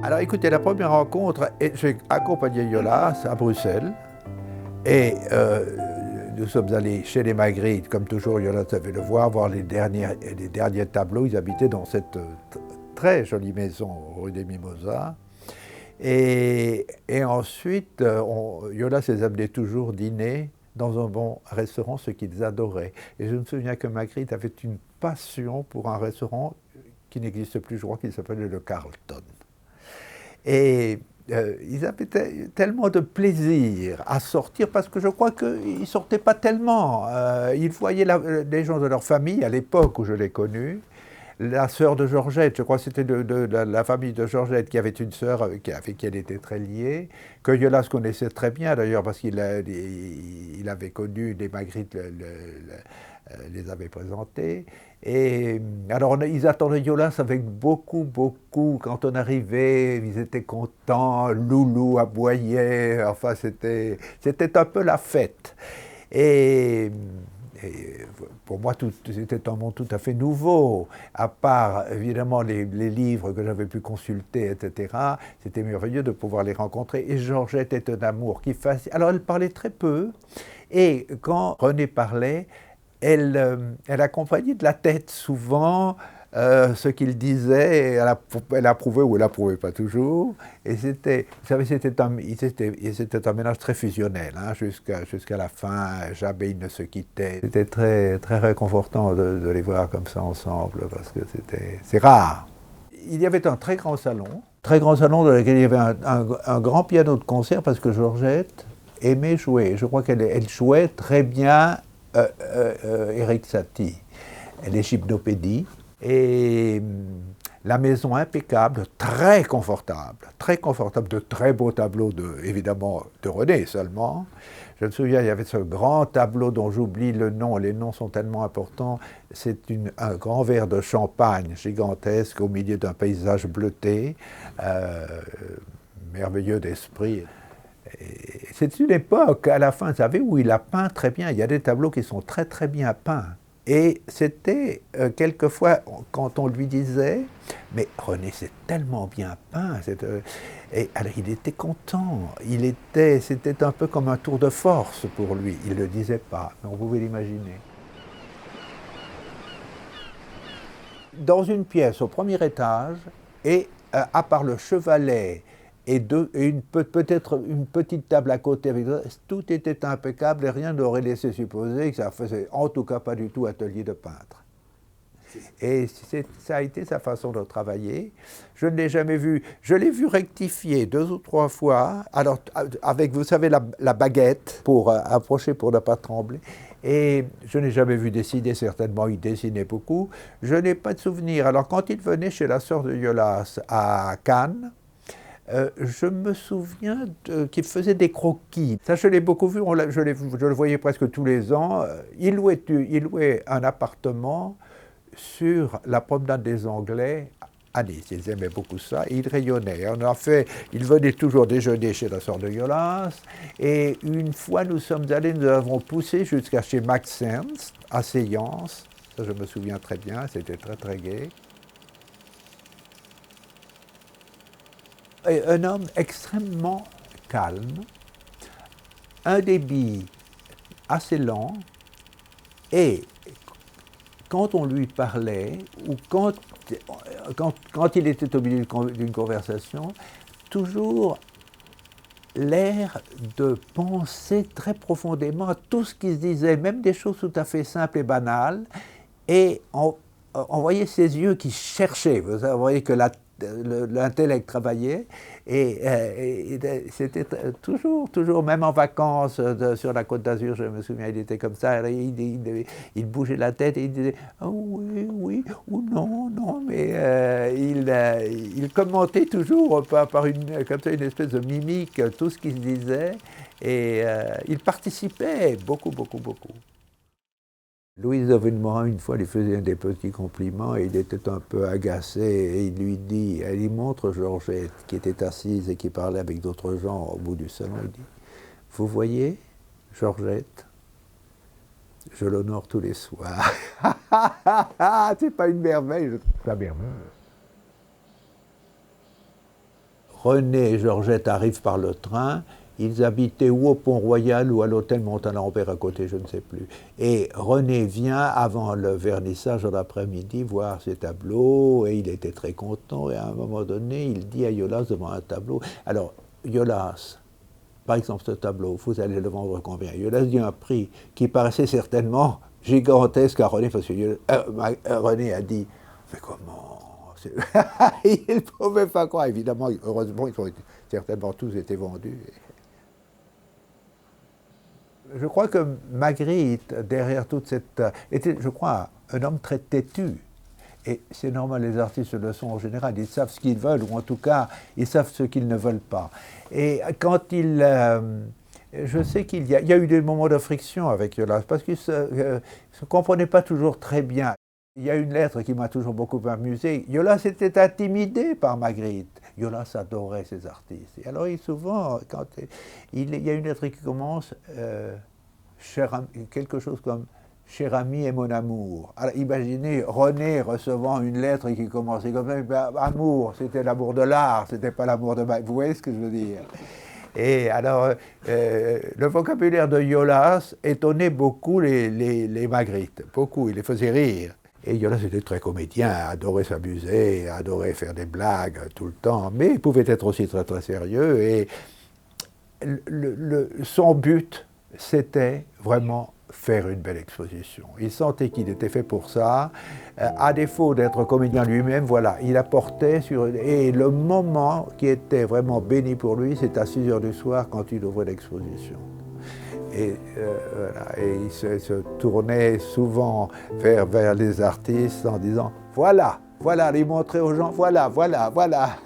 Alors écoutez, la première rencontre, j'ai accompagné Yolas à Bruxelles et nous sommes allés chez les Magritte, comme toujours Yolas savait le voir les derniers tableaux. Ils habitaient dans cette très jolie maison rue des Mimosas. Et ensuite, Yolas les amenait toujours dîner dans un bon restaurant, ce qu'ils adoraient. Et je me souviens que Magritte avait une passion pour un restaurant qui n'existe plus, je crois qu'il s'appelait le Carlton. Et ils avaient tellement de plaisir à sortir parce que je crois qu'ils ne sortaient pas tellement. Ils voyaient les gens de leur famille à l'époque où je l'ai connue. La sœur de Georgette, je crois que c'était de la famille de Georgette qui avait une sœur avec qui elle était très liée, que Yolas connaissait très bien d'ailleurs parce qu'il avait connu les Magritte, les avait présentés. Et alors ils attendaient Yolas avec beaucoup, quand on arrivait, ils étaient contents, Loulou aboyait, enfin c'était un peu la fête. Et pour moi, c'était un monde tout à fait nouveau, à part évidemment les livres que j'avais pu consulter, etc. C'était merveilleux de pouvoir les rencontrer. Et Georgette est un amour qui fascine. Alors elle parlait très peu, et quand René parlait, elle accompagnait de la tête souvent ce qu'il disait, elle approuvait ou elle approuvait pas toujours, et c'était, vous savez, c'était un ménage très fusionnel, hein, jusqu'à la fin, jamais ils ne se quittaient. C'était très, très réconfortant de les voir comme ça ensemble, parce que c'est rare. Il y avait un très grand salon dans lequel il y avait un grand piano de concert, parce que Georgette aimait jouer. Je crois qu'elle jouait très bien Erik Satie, les Gymnopédies. Et la maison impeccable, très confortable, de très beaux tableaux, évidemment de René seulement. Je me souviens, il y avait ce grand tableau dont j'oublie le nom, les noms sont tellement importants. C'est un grand verre de champagne gigantesque au milieu d'un paysage bleuté, merveilleux d'esprit. C'est une époque, à la fin, vous savez, où il a peint très bien. Il y a des tableaux qui sont très très bien peints. Et c'était quelquefois, quand on lui disait « Mais René, c'est tellement bien peint », et alors il était content, c'était un peu comme un tour de force pour lui. Il ne le disait pas, mais on pouvait l'imaginer. Dans une pièce au premier étage, et à part le chevalet, et peut-être une petite table à côté, tout était impeccable et rien n'aurait laissé supposer que ça faisait en tout cas pas du tout atelier de peintre. Et ça a été sa façon de travailler. Je ne l'ai jamais vu, je l'ai vu rectifier 2 ou 3 fois, alors avec, vous savez, la baguette pour approcher pour ne pas trembler. Et je n'ai jamais vu dessiner, certainement il dessinait beaucoup. Je n'ai pas de souvenir. Alors quand il venait chez la sœur de Yolas à Cannes, je me souviens qu'il faisait des croquis. Ça, je l'ai beaucoup vu, je le voyais presque tous les ans. Il louait un appartement sur la promenade des Anglais à Nice. Ils aimaient beaucoup ça et il rayonnait. Il venait toujours déjeuner chez la sœur de Yolas. Et une fois, nous avons poussé jusqu'à chez Maxence, à Séance. Ça, je me souviens très bien, c'était très très gai. Un homme extrêmement calme, un débit assez lent, et quand on lui parlait, ou quand il était au milieu d'une conversation, toujours l'air de penser très profondément à tout ce qui se disait, même des choses tout à fait simples et banales, et on voyait ses yeux qui cherchaient, vous voyez que l'intellect travaillait, et c'était toujours, même en vacances sur la Côte d'Azur, je me souviens, il était comme ça, il bougeait la tête et il disait oh, oui, ou non, mais il commentait toujours par comme ça, une espèce de mimique tout ce qui se disait, et il participait beaucoup. Louise de Villemorand, une fois, lui faisait des petits compliments et il était un peu agacé et elle lui montre Georgette qui était assise et qui parlait avec d'autres gens au bout du salon. Il dit « Vous voyez, Georgette, je l'honore tous les soirs. » C'est pas une merveille, c'est pas merveille. René et Georgette arrivent par le train. Ils habitaient ou au Pont-Royal ou à l'hôtel Montalembert à côté, je ne sais plus. Et René vient avant le vernissage de l'après-midi voir ses tableaux et il était très content. Et à un moment donné, il dit à Yolas devant un tableau, alors Yolas, par exemple ce tableau, vous allez le vendre combien? Yolas dit un prix qui paraissait certainement gigantesque à René, parce que René a dit, mais comment? Il ne pouvait pas croire, évidemment, heureusement, ils ont certainement tous été vendus. Je crois que Magritte, derrière toute cette... était, je crois, un homme très têtu. Et c'est normal, les artistes le sont en général. Ils savent ce qu'ils veulent, ou en tout cas, ils savent ce qu'ils ne veulent pas. Et quand il... je sais qu'il y a eu des moments de friction avec Yolas, parce qu'ils ne se comprenaient pas toujours très bien. Il y a une lettre qui m'a toujours beaucoup amusé. Yolas était intimidé par Magritte. Yolas adorait ces artistes. Et alors, souvent, quand il y a une lettre qui commence, quelque chose comme « Cher ami et mon amour ». Alors, imaginez René recevant une lettre qui commençait comme ça. Amour, c'était l'amour de l'art, c'était pas l'amour de Magritte. Vous voyez ce que je veux dire? Et alors, le vocabulaire de Yolas étonnait beaucoup les Magritte. Beaucoup, il les faisait rire. Et Yolas était très comédien, adorait s'amuser, adorait faire des blagues tout le temps, mais il pouvait être aussi très très sérieux. Et son but, c'était vraiment faire une belle exposition. Il sentait qu'il était fait pour ça. À défaut d'être comédien lui-même, voilà, il apportait sur... Et le moment qui était vraiment béni pour lui, c'est à 6 heures du soir quand il ouvrait l'exposition. Et, voilà, et il se tournait souvent vers les artistes en disant « Voilà, voilà », il montrait aux gens « Voilà, voilà, voilà ».